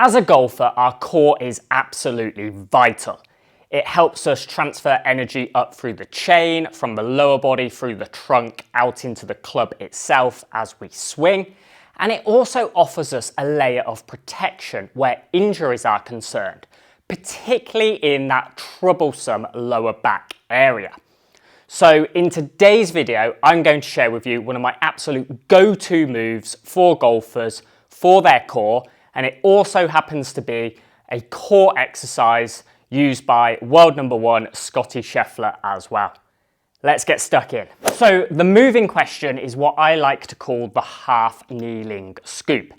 As a golfer, our core is absolutely vital. It helps us transfer energy up through the chain, from the lower body through the trunk out into the club itself as we swing. And it also offers us a layer of protection where injuries are concerned, particularly in that troublesome lower back area. So in today's video, I'm going to share with you one of my absolute go-to moves for golfers for their core, and it also happens to be a core exercise used by world number one Scottie as well. Let's get stuck in. So the move in question is what I like to call the half kneeling scoop.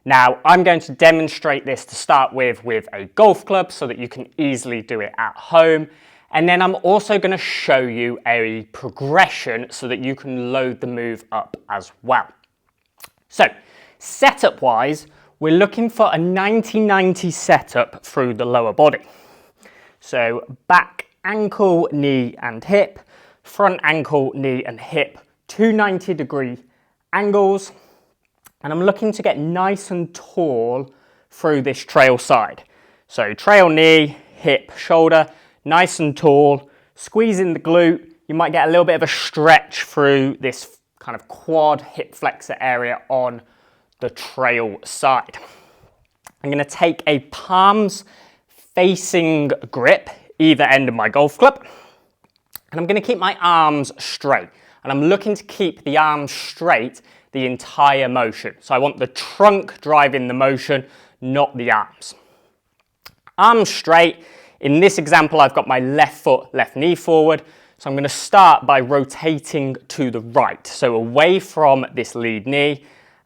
Now I'm going to demonstrate this to start with a golf club so that you can easily do it at home. And then I'm also going to show you a progression so that you can load the move up as well. So setup wise, we're looking for a 90-90 setup through the lower body. So back, ankle, knee and hip, front ankle, knee and hip, 290-degree angles. And I'm looking to get nice and tall through this trail side. So trail knee, hip, shoulder, nice and tall, squeezing the glute. You might get a little bit of a stretch through this kind of quad hip flexor area on the trail side. I'm going to take a palms facing grip either end of my golf club, and I'm going to keep my arms straight, and I'm looking to keep the arms straight the entire motion. So I want the trunk driving the motion, not the arms. Arms straight. In this example, I've got my left foot, left knee forward. So I'm going to start by rotating to the right. So away from this lead knee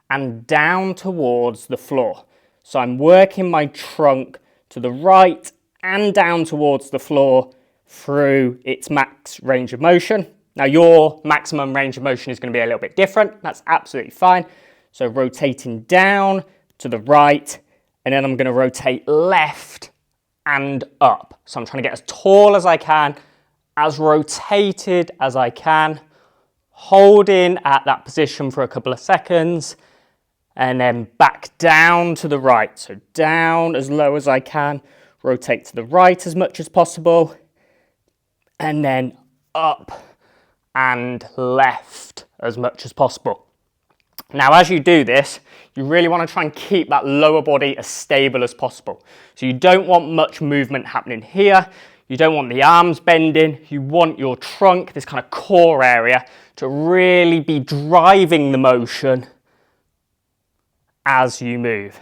and down towards the floor. So I'm working my trunk to the right and down towards the floor through its max range of motion. Now your maximum range of motion is going to be a little bit different. That's absolutely fine. So rotating down to the right, and then I'm going to rotate left and up. So I'm trying to get as tall as I can, as rotated as I can, holding at that position for a couple of seconds, and then back down to the right. So down as low as I can, rotate to the right as much as possible, and then up and left as much as possible. Now, as you do this, you really want to try and keep that lower body as stable as possible. So you don't want much movement happening here. You don't want the arms bending. You want your trunk, this kind of core area, to really be driving the motion as you move.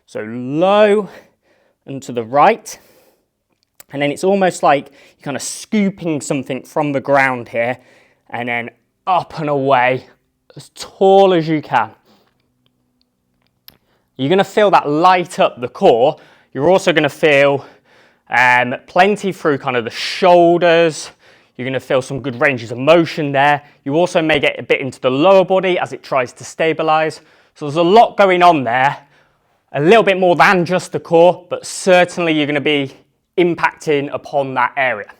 So low and to the right. And then it's almost like you're kind of scooping something from the ground here, and then up and away as tall as you can. You're going to feel that light up the core. You're also going to feel plenty through kind of the shoulders. You're going to feel some good ranges of motion there. You also may get a bit into the lower body as it tries to stabilize. So there's a lot going on there, a little bit more than just the core, but certainly you're going to be impacting upon that area.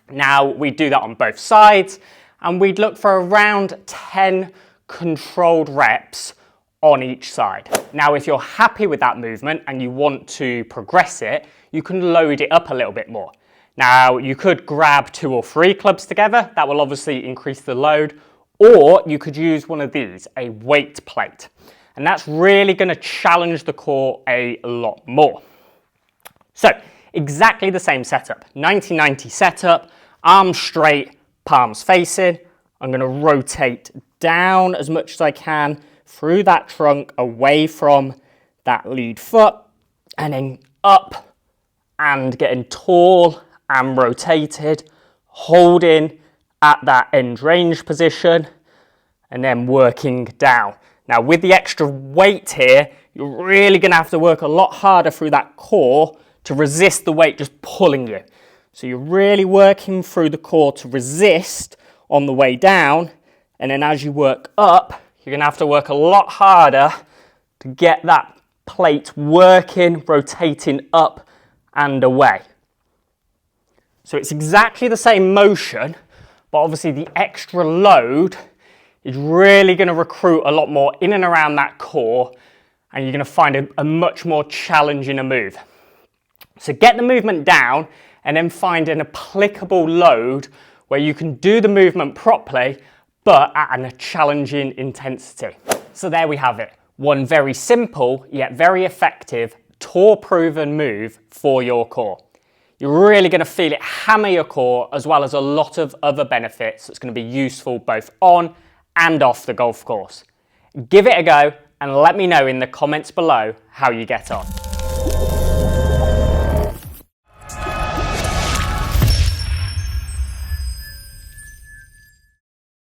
Now we do that on both sides, and we'd look for around 10 controlled reps on each side. Now, if you're happy with that movement and you want to progress it, you can load it up a little bit more. Now, you could grab 2 or 3 clubs together. That will obviously increase the load. Or you could use one of these, a weight plate. And that's really going to challenge the core a lot more. So, exactly the same setup. 90-90 setup, arms straight, palms facing. I'm going to rotate down as much as I can through that trunk, away from that lead foot, and then up and getting tall and rotated, holding at that end range position, and then working down. Now with the extra weight here, you're really going to have to work a lot harder through that core to resist the weight just pulling you. So you're really working through the core to resist on the way down, and then as you work up, you're going to have to work a lot harder to get that plate working, rotating up and away. So it's exactly the same motion, but obviously the extra load is really going to recruit a lot more in and around that core and you're going to find a much more challenging a move. So get the movement down and then find an applicable load where you can do the movement properly, but at a challenging intensity. So there we have it. One very simple, yet very effective, tour-proven move for your core. You're really going to feel it hammer your core, as well as a lot of other benefits that's going to be useful both on and off the golf course. Give it a go and let me know in the comments below how you get on.